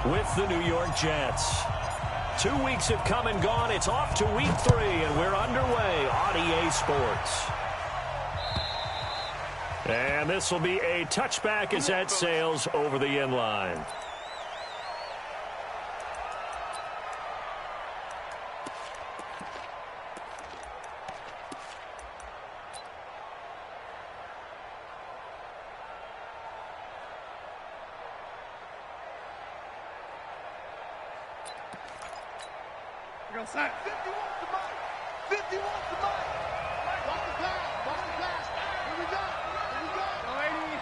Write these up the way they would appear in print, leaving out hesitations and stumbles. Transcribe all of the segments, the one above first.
with the New York Jets. 2 weeks have come and gone. It's off to week 3, and we're underway on EA Sports. And this will be a touchback as that sails over the end line. Go sack. 50 wants the mic. 50 wants the mic. Watch the pass. Watch the pass. Here we go. Here we go. No 80.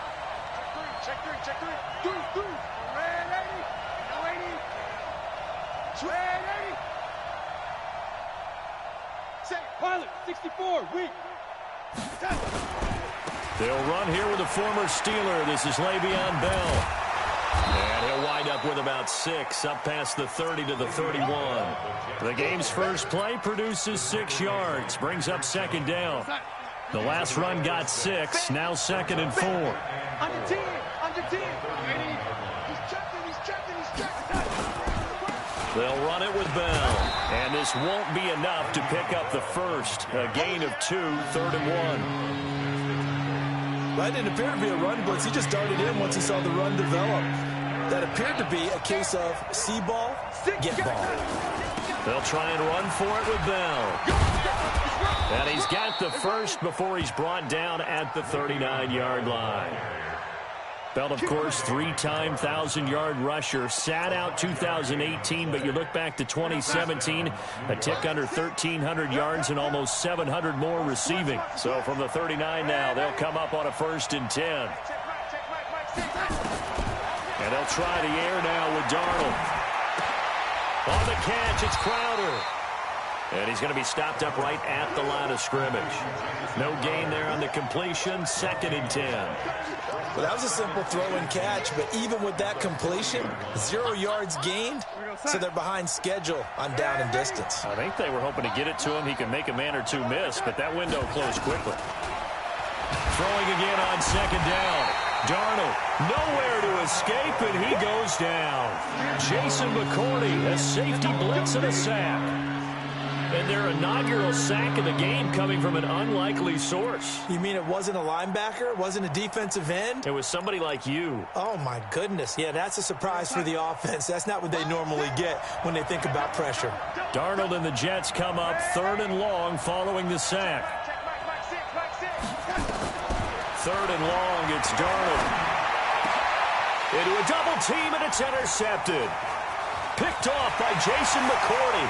Check three. Check three. Three. Red 80. No 80. Red 80. Say, pilot. 64. Weak. They'll run here with a former Steeler. This is Le'Veon Bell. And he'll wind up with about 6, up past the 30 to the 31. The game's first play produces 6 yards, brings up second down. The last run got 6, now 2nd and 4. On your team. He's checking. They'll run it with Bell. And this won't be enough to pick up the first. A gain of 2, 3rd and 1. That didn't appear to be a run blitz. He just darted in once he saw the run develop. That appeared to be a case of see ball, get ball. They'll try and run for it with Bell. And he's got the first before he's brought down at the 39-yard line. Bell, of course, 3-time 1,000-yard rusher. Sat out 2018, but you look back to 2017, a tick under 1,300 yards and almost 700 more receiving. So from the 39 now, they'll come up on a 1st and 10. And they'll try the air now with Darnold. On the catch, it's Crowder. And he's going to be stopped up right at the line of scrimmage. No gain there on the completion, 2nd and 10. Well, that was a simple throw and catch, but even with that completion, 0 yards gained, so they're behind schedule on down and distance. I think they were hoping to get it to him. He can make a man or two miss, but that window closed quickly. Throwing again on 2nd down. Darnold, nowhere to escape, and he goes down. Jason McCourty, a safety blitz and a sack. And their inaugural sack of the game coming from an unlikely source. You mean it wasn't a linebacker? It wasn't a defensive end? It was somebody like you. Oh, my goodness. Yeah, that's a surprise for the offense. That's not what they normally get when they think about pressure. Darnold and the Jets come up 3rd and long following the sack. 3rd and long, it's Darnold. Into a double team, and it's intercepted. Picked off by Jason McCourty.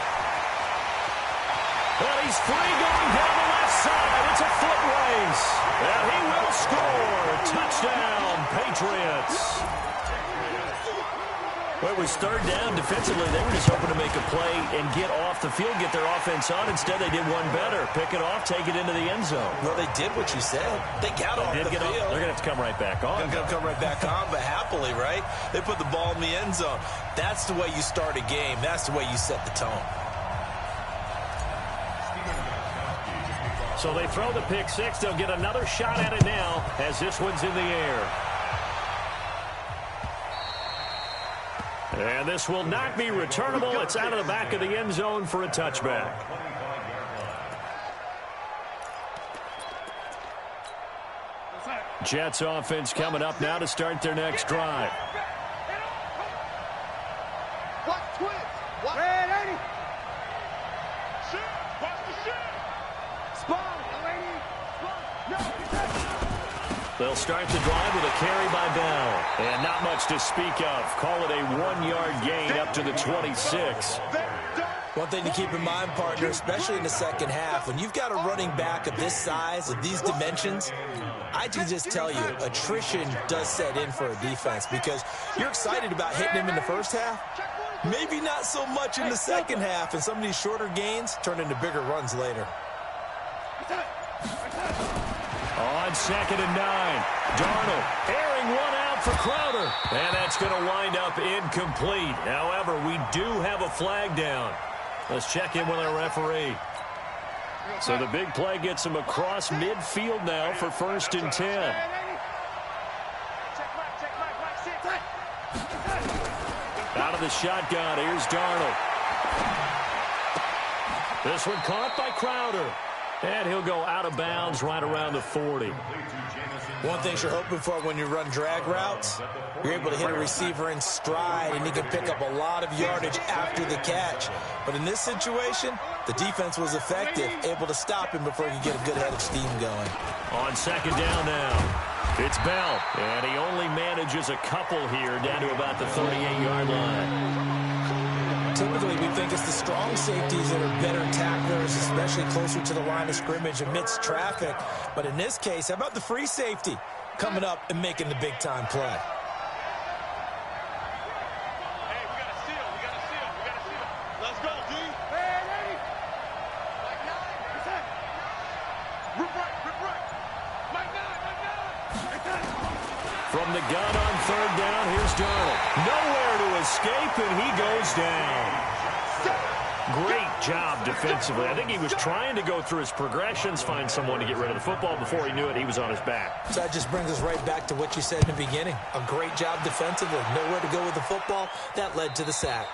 And he's free going down the left side. It's a foot race. And he will score. Touchdown, Patriots. Well, it was 3rd down defensively. They were just hoping to make a play and get off the field, get their offense on. Instead, they did one better. Pick it off, take it into the end zone. Well, they did what you said. They got off the field. They're going to have to come right back on. They're going to come right back on, but happily, right? They put the ball in the end zone. That's the way you start a game. That's the way you set the tone. So they throw the pick 6. They'll get another shot at it now as this one's in the air. And this will not be returnable. It's out of the back of the end zone for a touchback. Jets offense coming up now to start their next drive. Red 80. Watch the shit. Spawn. They'll start the drive with a carry by Bell. And not much to speak of. Call it a 1-yard gain up to the 26. One thing to keep in mind, partner, especially in the second half, when you've got a running back of this size, of these dimensions, I can just tell you, attrition does set in for a defense because you're excited about hitting him in the first half. Maybe not so much in the second half, and some of these shorter gains turn into bigger runs later. On 2nd and 9, Darnold airing one out for Crowder. And that's going to wind up incomplete. However, we do have a flag down. Let's check in with our referee. So the big play gets him across midfield now for 1st and 10. Out of the shotgun, here's Darnold. This one caught by Crowder. And he'll go out of bounds right around the 40. One thing you're hoping for when you run drag routes, you're able to hit a receiver in stride, and he can pick up a lot of yardage after the catch. But in this situation, the defense was effective, able to stop him before he could get a good head of steam going. On second down now. It's Bell, and he only manages a couple here down to about the 38-yard line. Typically, we think it's the strong safeties that are better tacklers, especially closer to the line of scrimmage amidst traffic. But in this case, how about the free safety coming up and making the big-time play? Hey, we got to steal. We got to steal. We got to steal. Let's go, D. Hey, ready? Mike 9. What's that? Rip right. Rip right. Mike 9. Mike 9. From the gun on third down, here's Darnold. Nowhere to escape, and he goes down. Great job defensively. I think he was trying to go through his progressions, find someone to get rid of the football. Before he knew it, he was on his back. So that just brings us right back to what you said in the beginning. A great job defensively. Nowhere to go with the football. That led to the sack.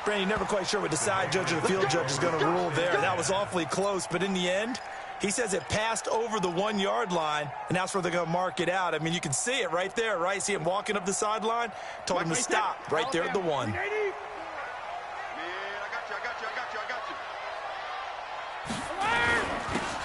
Brandon, never quite sure what the side judge or the field judge is going to rule there. That was awfully close, but in the end, he says it passed over the 1-yard line, and that's where they're going to mark it out. I mean, you can see it right there, right? See him walking up the sideline? Told him to stop right there at the 1.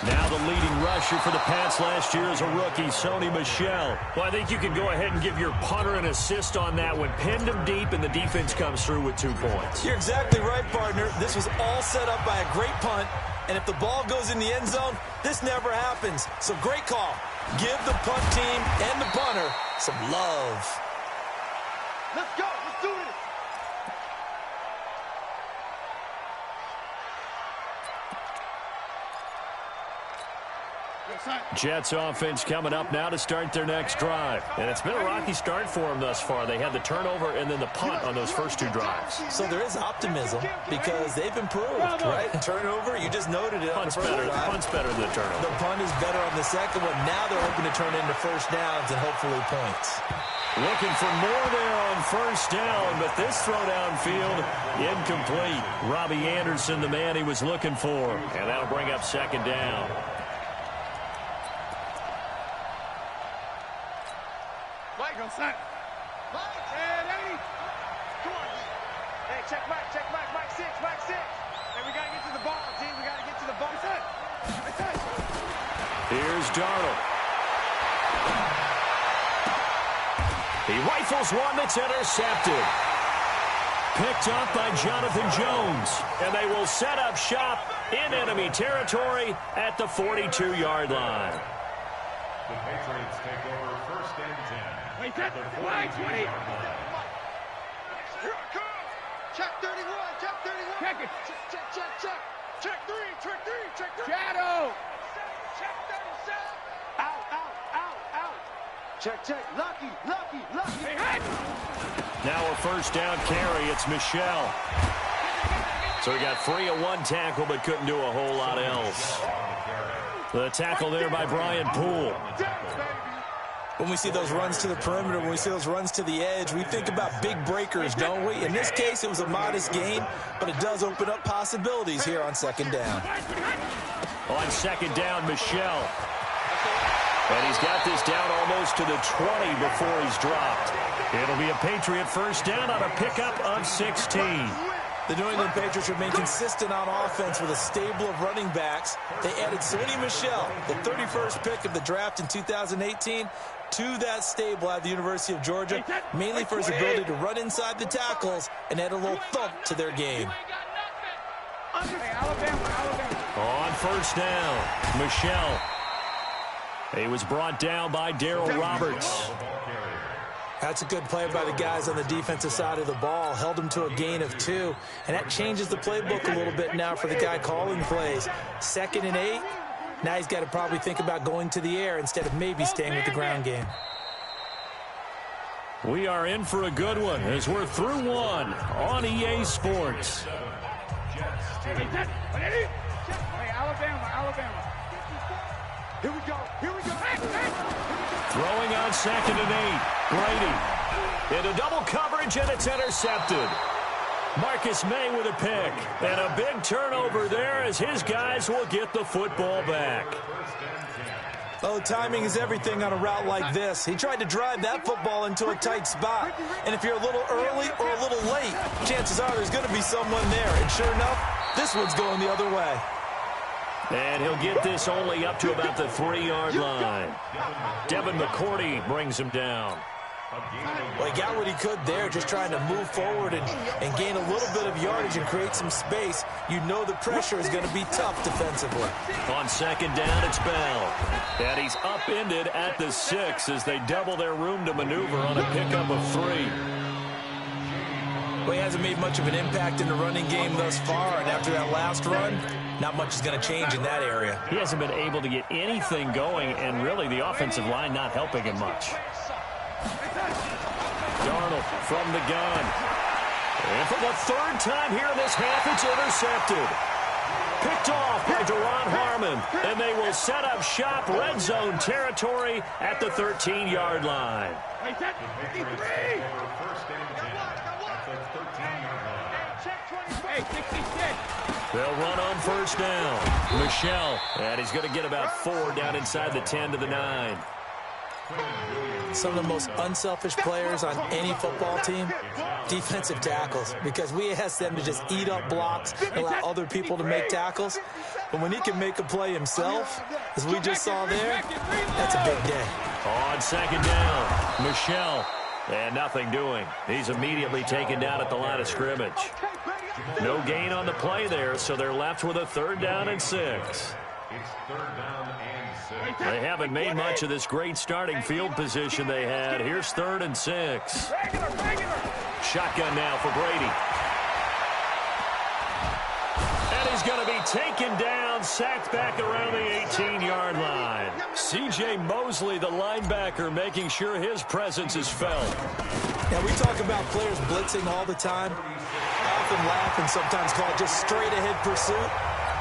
Now the leading rusher for the Pats last year is a rookie, Sony Michel. Well, I think you can go ahead and give your punter an assist on that one. Pinned him deep, and the defense comes through with 2 points. You're exactly right, partner. This was all set up by a great punt, and if the ball goes in the end zone, this never happens. So great call. Give the punt team and the punter some love. Let's go. Let's do this. Jets offense coming up now to start their next drive. And it's been a rocky start for them thus far. They had the turnover and then the punt on those first 2 drives. So there is optimism because they've improved, right? Turnover, you just noted it. Punt's better than the turnover. The punt is better on the second one. Now they're hoping to turn into first downs and hopefully points. Looking for more there on first down, but this throw downfield incomplete. Robbie Anderson, the man he was looking for. And that'll bring up second down. Set. Hey, ready? Come on, D. Hey, check Mike, Mike 6. Hey, we got to get to the ball, D. We got to get to the ball. Set. Here's Darnold. He rifles one that's intercepted. Picked up by Jonathan Jones. And they will set up shop in enemy territory at the 42-yard line. The Patriots take over first and 10. Wait, set. Wide 20. Here it comes. Check 31. Check 31. Check it. Check. Check 3. Shadow. Check 37. Out. Check. Lucky. Hey. Now a first down carry. It's Michel. So he got free of 1 tackle, but couldn't do a whole lot else. The tackle there by Brian Poole. When we see those runs to the perimeter, when we see those runs to the edge, we think about big breakers, don't we? In this case, it was a modest gain, but it does open up possibilities here on second down. On second down, Michel. And he's got this down almost to the 20 before he's dropped. It'll be a Patriot first down on a pickup of 16. The New England Patriots remain consistent on offense with a stable of running backs. They added Sony Michel, the 31st pick of the draft in 2018, to that stable at the University of Georgia, mainly for his ability to run inside the tackles and add a little thump to their game. On first down, Michel. He was brought down by Darryl Roberts. That's a good play by the guys on the defensive side of the ball. Held him to a gain of 2. And that changes the playbook a little bit now for the guy calling plays. 2nd and 8. Now he's got to probably think about going to the air instead of maybe staying with the ground game. We are in for a good one as we're through 1 on EA Sports. Hey, Alabama. Here we go. Throwing on 2nd and 8. Brady. Into double coverage, and it's intercepted. Marcus May with a pick. And a big turnover there as his guys will get the football back. Oh, timing is everything on a route like this. He tried to drive that football into a tight spot. And if you're a little early or a little late, chances are there's going to be someone there. And sure enough, this one's going the other way. And he'll get this only up to about the 3-yard line. Devin McCourty brings him down. Well, he got what he could there, just trying to move forward and gain a little bit of yardage and create some space. You know the pressure is going to be tough defensively. On second down, it's Bell. And he's upended at the 6 as they double their room to maneuver on a pickup of 3. Well, he hasn't made much of an impact in the running game thus far, and after that last run, not much is going to change in that area. He hasn't been able to get anything going, and really the offensive line not helping him much. Darnold from the gun. And for the 3rd time here in this half, it's intercepted. Picked off by Duron Harmon. And they will set up shop red zone territory at the 13-yard line. They'll run on first down. Michelle. And he's going to get about 4 down inside the 10 to the 9. Some of the most unselfish players on any football team, defensive tackles, because we ask them to just eat up blocks and allow other people to make tackles. But when he can make a play himself, as we just saw there, that's a big day. On second down, Michelle, and nothing doing. He's immediately taken down at the line of scrimmage. No gain on the play there, so they're left with a 3rd down and 6. It's 3rd down and 6. They haven't made much of this great starting field position they had. Here's 3rd and 6. Shotgun now for Brady. And he's going to be taken down, sacked back around the 18-yard line. C.J. Mosley, the linebacker, making sure his presence is felt. Now, we talk about players blitzing all the time. I often laugh and sometimes call it just straight-ahead pursuit.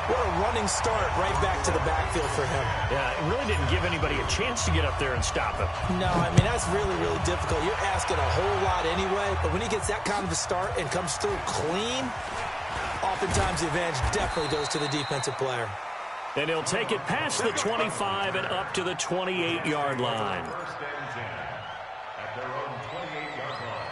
What a running start right back to the backfield for him. Yeah, it really didn't give anybody a chance to get up there and stop him. No, I mean, that's really, really difficult. You're asking a whole lot anyway, but when he gets that kind of a start and comes through clean, oftentimes the advantage definitely goes to the defensive player. And he'll take it past the 25 and up to the 28-yard line. First and 10 at their own 28-yard line.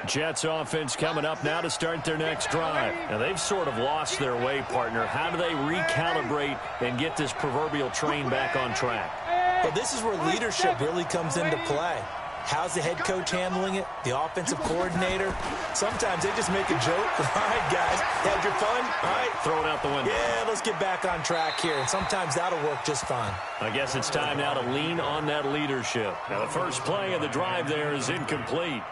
Jets offense coming up now to start their next drive. Now, they've sort of lost their way, partner. How do they recalibrate and get this proverbial train back on track? Well, this is where leadership really comes into play. How's the head coach handling it? The offensive coordinator? Sometimes they just make a joke. All right, guys, had your fun? All right. Throw it out the window. Yeah, let's get back on track here. And sometimes that'll work just fine. I guess it's time now to lean on that leadership. Now, the first play of the drive there is incomplete.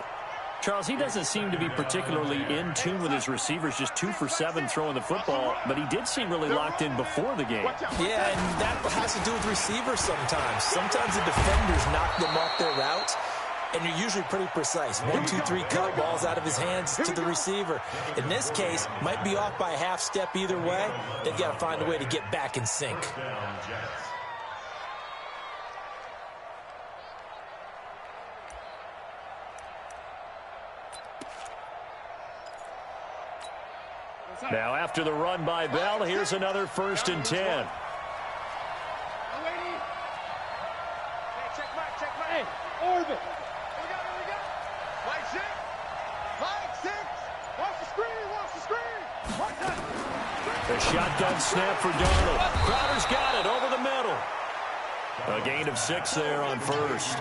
Charles, he doesn't seem to be particularly in tune with his receivers, just 2 for 7 throwing the football, but he did seem really locked in before the game. Yeah, and that has to do with receivers sometimes. Sometimes the defenders knock them off their routes, and you're usually pretty precise. 1, 2, 3 cut, balls out of his hands to the receiver. In this case, might be off by a half step either way. They've got to find a way to get back in sync. Now, after the run by Bell, here's another 1st and 10. Check back. Orbit. Here we go. Mike 6. Watch the screen. The shotgun snap for Darnold. Crowder's got it over the middle. A gain of 6 there on 1st.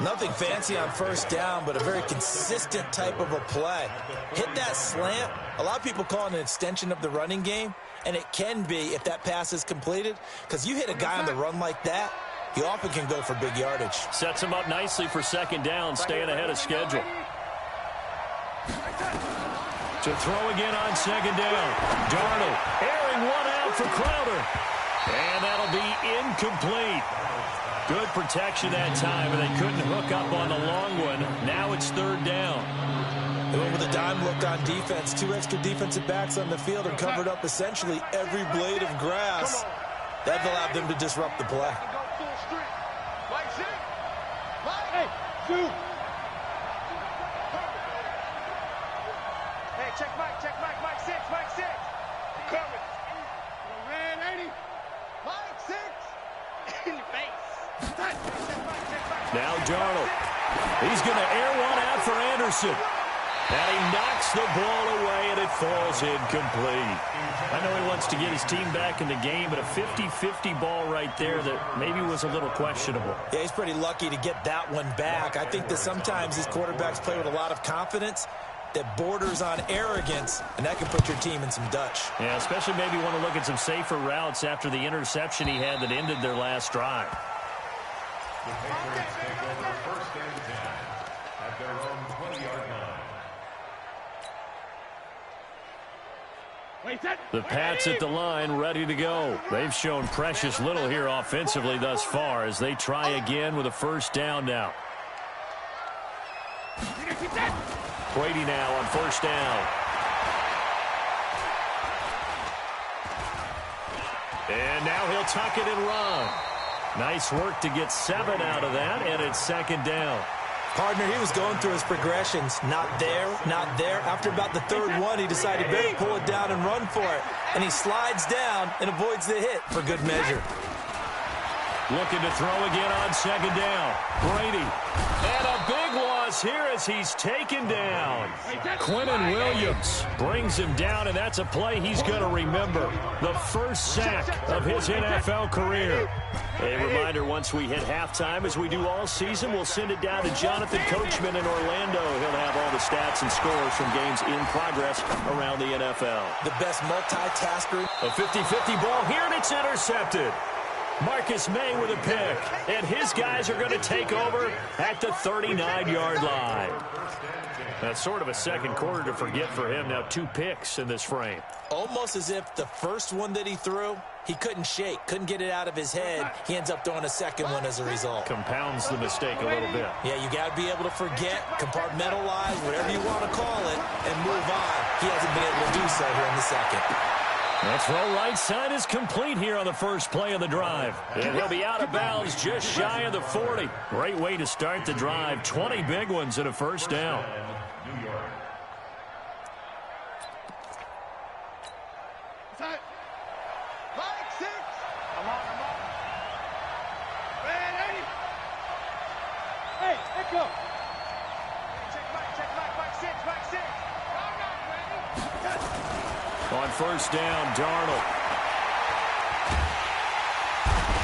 Nothing fancy on 1st down, but a very consistent type of a play. Hit that slant. A lot of people call it an extension of the running game, and it can be if that pass is completed, because you hit a guy on the run like that, he often can go for big yardage. Sets him up nicely for 2nd down, staying ahead of schedule. To throw again on 2nd down. Darnold airing one out for Crowder. And that'll be incomplete. Good protection that time, and they couldn't hook up on the long one. Now it's 3rd down. They went with a dime look on defense. 2 extra defensive backs on the field and covered up essentially every blade of grass. That allowed them to disrupt the play. Hey, shoot. Hey, check Mike, Mike 6, Mike 6. Covered. Red 80. Mike 6. In the face. Now Darnold. He's going to air one out for Anderson. And he knocks the ball away, and it falls incomplete. I know he wants to get his team back in the game, but a 50-50 ball right there that maybe was a little questionable. Yeah, he's pretty lucky to get that one back. I think that sometimes these quarterbacks play with a lot of confidence that borders on arrogance, and that can put your team in some Dutch. Yeah, especially maybe want to look at some safer routes after the interception he had that ended their last drive. The Patriots take over first and 10 at their own 20-yard line. The Pats at the line, ready to go. They've shown precious little here offensively thus far as they try again with a first down now. Brady now on first down. And now he'll tuck it and run. Nice work to get 7 out of that, and it's second down. Partner, he was going through his progressions. Not there, not there. After about the third one, he decided better pull it down and run for it. And he slides down and avoids the hit for good measure. Looking to throw again on second down. Brady. And a big loss here as he's taken down. Quinnen Williams brings him down, and that's a play he's going to remember. The first sack of his NFL career. A reminder, once we hit halftime, as we do all season, we'll send it down to Jonathan Coachman in Orlando. He'll have all the stats and scores from games in progress around the NFL. The best multitasker. A 50-50 ball here, and it's intercepted. Marcus May with a pick, and his guys are going to take over at the 39-yard line. That's sort of a second quarter to forget for him. Now 2 picks in this frame. Almost as if the first one that he threw, he couldn't shake, couldn't get it out of his head. He ends up throwing a second one as a result. Compounds the mistake a little bit. Yeah, you got to be able to forget, compartmentalize, whatever you want to call it, and move on. He hasn't been able to do so here in the second. That throw right side is complete here on the first play of the drive. And he'll be out of bounds just shy of the 40. Great way to start the drive. 20 big ones and a first down. New York. Mike 6. I'm on. Red 80. Hey, echo. Check Mike 6, Mike 6. On first down, Darnold.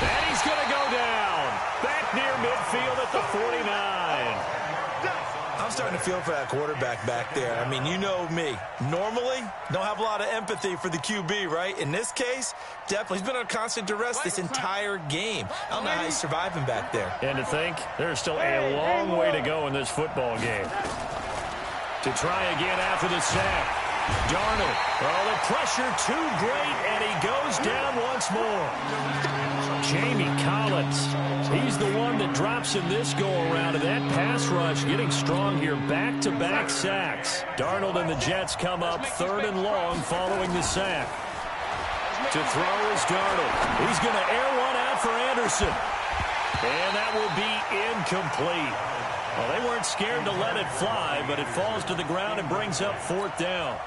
And he's going to go down. Back near midfield at the 49. I'm starting to feel for that quarterback back there. I mean, you know me. Normally, don't have a lot of empathy for the QB, right? In this case, definitely. He's been on constant duress this entire game. I don't know how he's surviving back there. And to think, there's still a long way to go in this football game. To try again after the sack. Darnold. Oh, the pressure too great, and he goes down once more. Jamie Collins. He's the one that drops in this go-around, and that pass rush getting strong here. Back-to-back sacks. Darnold and the Jets come up 3rd and long following the sack. To throw is Darnold. He's going to air one out for Anderson. And that will be incomplete. Well, they weren't scared to let it fly, but it falls to the ground and brings up 4th down.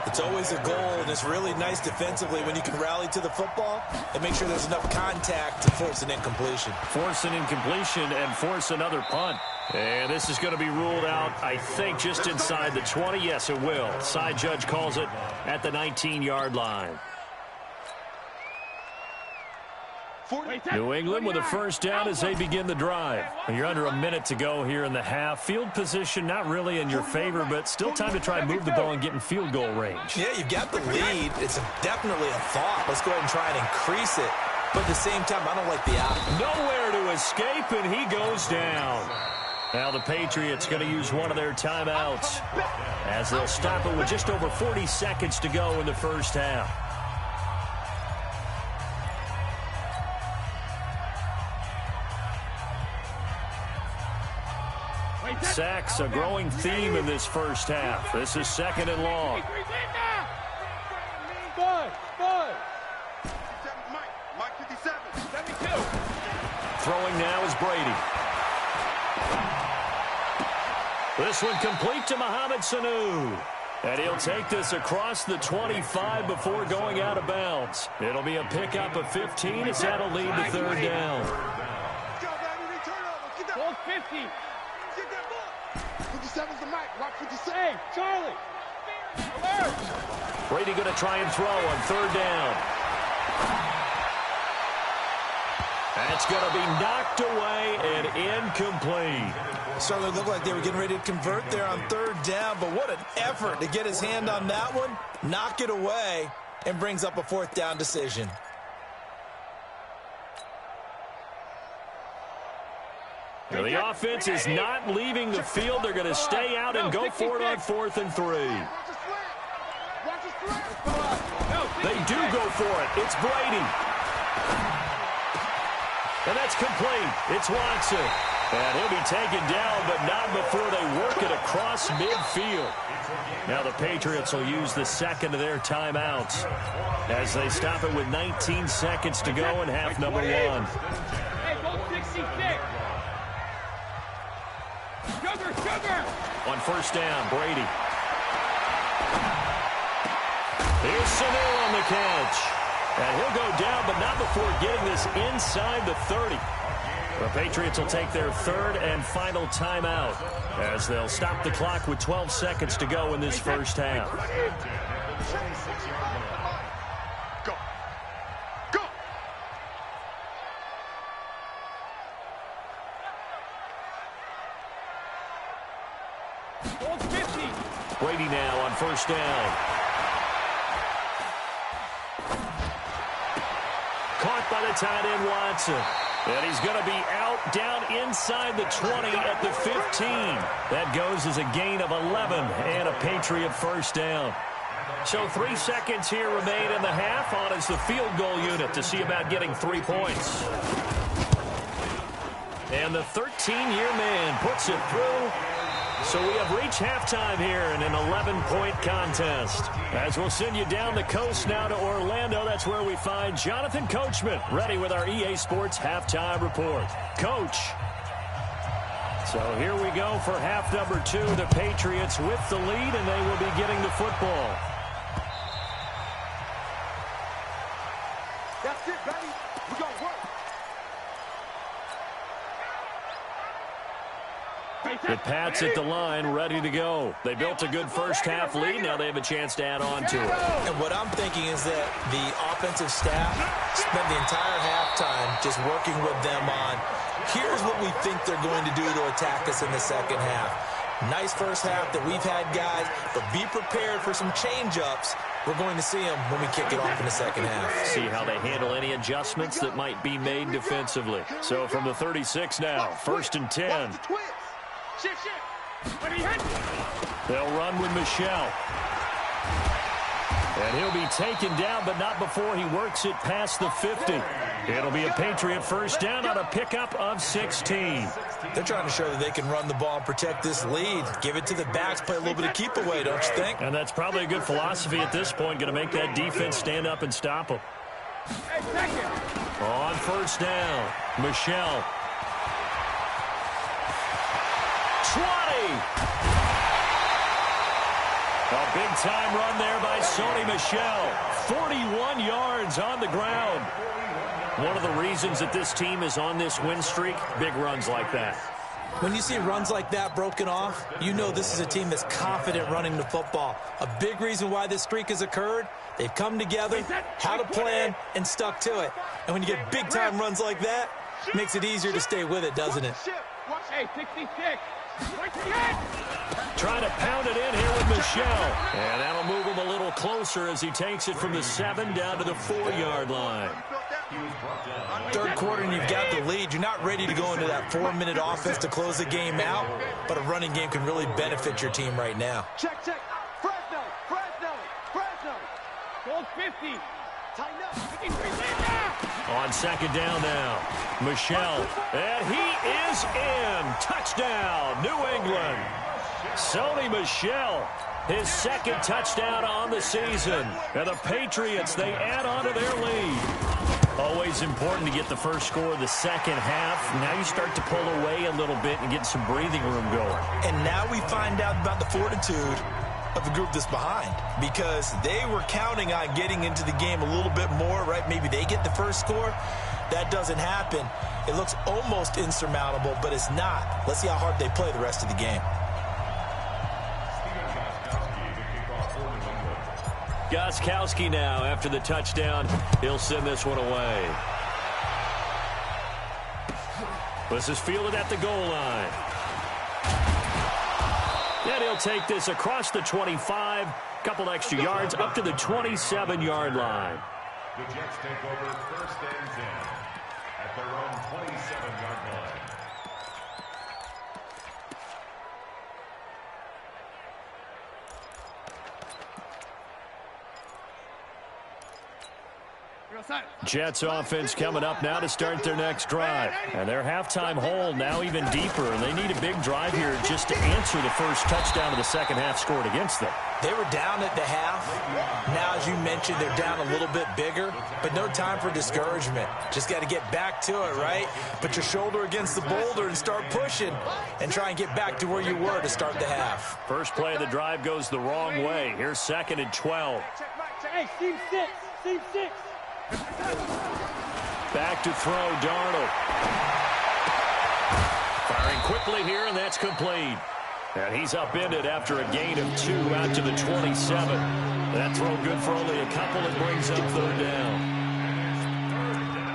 It's always a goal, and it's really nice defensively when you can rally to the football and make sure there's enough contact to force an incompletion. Force an incompletion and force another punt. And this is going to be ruled out, I think, just inside the 20. Yes, it will. Side judge calls it at the 19-yard line. New England with a first down as they begin the drive. You're under a minute to go here in the half. Field position not really in your favor, but still time to try and move the ball and get in field goal range. Yeah, you've got the lead. It's definitely a thought. Let's go ahead and try and increase it. But at the same time, I don't like the option. Nowhere to escape, and he goes down. Now the Patriots going to use one of their timeouts as they'll stop it with just over 40 seconds to go in the first half. sacks, a growing theme in this first half. This is 2nd and long. Mike 57. 72. Throwing now is Brady. This one complete to Mohamed Sanu. And he'll take this across the 25 before going out of bounds. It'll be a pickup of 15 as that'll lead to 3rd down. Ball 50. Get that ball. 57's the Mike. Watch 57. Hey, Charlie. Alert. Brady going to try and throw on 3rd down. That's going to be knocked away and incomplete. Certainly looked like they were getting ready to convert there on 3rd down, but what an effort to get his hand on that one, knock it away, and brings up a 4th down decision. Now the offense is not leaving the field. They're going to stay out and go for it on 4th and 3. They do go for it. It's Brady. And that's complete. It's Watson. And he'll be taken down, but not before they work it across midfield. Now the Patriots will use the 2nd of their timeouts as they stop it with 19 seconds to go in half number 1. Hey, ball 66. Sugar. On 1st down, Brady. Here's Sanu on the catch. And he'll go down, but not before getting this inside the 30. The Patriots will take their 3rd and final timeout as they'll stop the clock with 12 seconds to go in this first half. Go. Go. Ball 50. Brady now on 1st down. Caught by the tight end, Watson. And he's going to be out down inside the 20 at the 15. That goes as a gain of 11 and a Patriot 1st down. So 3 seconds here remain in the half on as the field goal unit to see about getting 3 points. And the 13-year man puts it through. So we have reached halftime here in an 11-point contest. As we'll send you down the coast now to Orlando, that's where we find Jonathan Coachman ready with our EA Sports Halftime Report. Coach. So here we go for half number 2. The Patriots with the lead, and they will be getting the football. That's it, baby. We're going to work. The Pats at the line, ready to go. They built a good first half lead. Now they have a chance to add on to it. And what I'm thinking is that the offensive staff spent the entire halftime just working with them on, here's what we think they're going to do to attack us in the second half. Nice first half that we've had, guys, but be prepared for some change-ups. We're going to see them when we kick it off in the second half. See how they handle any adjustments that might be made defensively. So from the 36 now, 1st and 10. They'll run with Michel. And he'll be taken down, but not before he works it past the 50. It'll be a Patriot 1st down on a pickup of 16. They're trying to show that they can run the ball and protect this lead. Give it to the backs, play a little bit of keep away, don't you think? And that's probably a good philosophy at this point, going to make that defense stand up and stop them. On 1st down, Michel. 20. A big-time run there by Sony Michel. 41 yards on the ground. One of the reasons that this team is on this win streak, big runs like that. When you see runs like that broken off, you know this is a team that's confident running the football. A big reason why this streak has occurred, they've come together, had a plan, and stuck to it. And when you get big-time runs like that, it makes it easier to stay with it, doesn't it? Hey, 66. Trying to pound it in here with Michel. And that'll move him a little closer as he takes it from the 7 down to the 4-yard line. Third quarter and you've got the lead. You're not ready to go into that 4-minute offense to close the game out, but a running game can really benefit your team right now. Check. Fresno. Gold 50. On second down now, Michel, and he is in. Touchdown, New England. Sony Michel, his second touchdown on the season. And the Patriots, they add on to their lead. Always important to get the first score of the second half. Now you start to pull away a little bit and get some breathing room going. And now we find out about the fortitude of the group that's behind, because they were counting on getting into the game a little bit more, right? Maybe they get the first score. That doesn't happen. It looks almost insurmountable, but it's not. Let's see how hard they play the rest of the game. Gostkowski now after the touchdown. He'll send this one away. This is fielded at the goal line. And he'll take this across the 25, couple extra yards, up to the 27-yard line. The Jets take over first and 10 at their own 27-yard line. Jets offense coming up now to start their next drive. And their halftime hole now even deeper, and they need a big drive here just to answer the first touchdown of the second half scored against them. They were down at the half. Now, as you mentioned, they're down a little bit bigger, but no time for discouragement. Just got to get back to it, right? Put your shoulder against the boulder and start pushing and try and get back to where you were to start the half. First play of the drive goes the wrong way. Here's second and 12. Hey, team 6. Team 6. Back to throw, Darnold. Firing quickly here, and that's complete. And he's upended after a gain of 2 out to the 27. That throw good for only a couple. It brings up third down.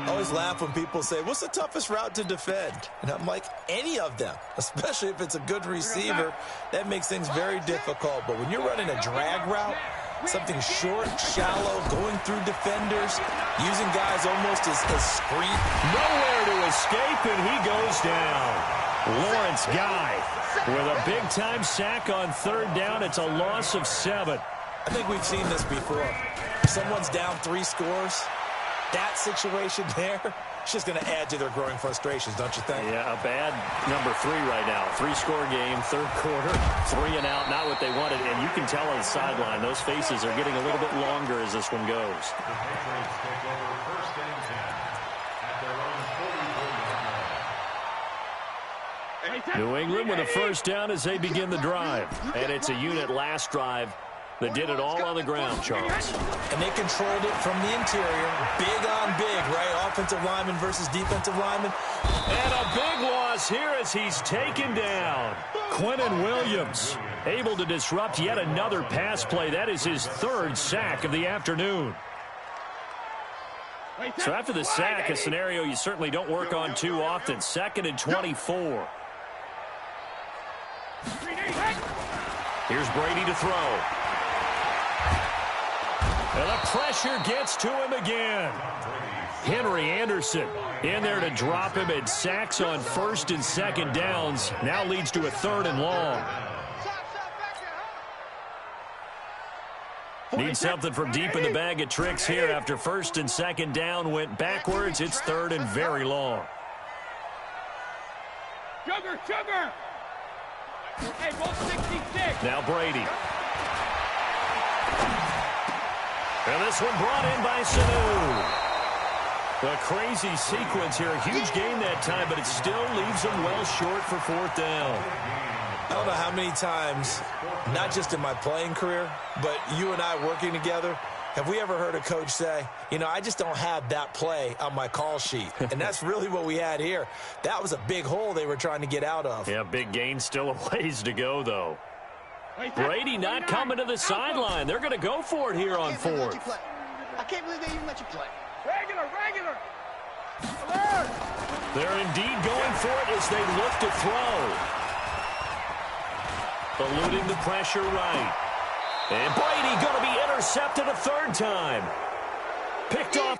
I always laugh when people say, what's the toughest route to defend? And I'm like, any of them, especially if it's a good receiver. That makes things very difficult. But when you're running a drag route, something short, shallow, going through defenders, using guys almost as screen. Nowhere to escape, and he goes down. Lawrence Guy with a big-time sack on third down. It's a loss of 7. I think we've seen this before. Someone's down 3 scores. That situation there, it's just going to add to their growing frustrations, don't you think? Yeah, a bad number 3 right now. 3-score game, third quarter, 3 and out, not what they wanted. And you can tell on the sideline, those faces are getting a little bit longer as this one goes. The Patriots take over first and 10 at their own 44-yard line. New England with a first down as they begin the drive. And it's a unit last drive that did it all on the ground, Charles. And they controlled it from the interior. Big on big, right? Offensive lineman versus defensive lineman. And a big loss here as he's taken down. Quinnen Williams able to disrupt yet another pass play. That is his 3rd sack of the afternoon. So after the sack, a scenario you certainly don't work on too often. 2nd and 24. Here's Brady to throw. And the pressure gets to him again. Henry Anderson in there to drop him, and sacks on 1st and 2nd downs. Now leads to a 3rd and long. Need something from deep in the bag of tricks here after 1st and 2nd down went backwards. It's 3rd and very long. Sugar! Hey, ball 66. Now Brady. And this one brought in by Sanu. A crazy sequence here. A huge gain that time, but it still leaves them well short for 4th down. I don't know how many times, not just in my playing career, but you and I working together, have we ever heard a coach say, you know, I just don't have that play on my call sheet. And that's really what we had here. That was a big hole they were trying to get out of. Yeah, big gain, still a ways to go, though. Brady not coming to the sideline. They're going to go for it here on 4th. I can't believe they even let you play. Regular. They're indeed going for it as they look to throw. Eluding the pressure right. And Brady going to be intercepted a 3rd time. Picked off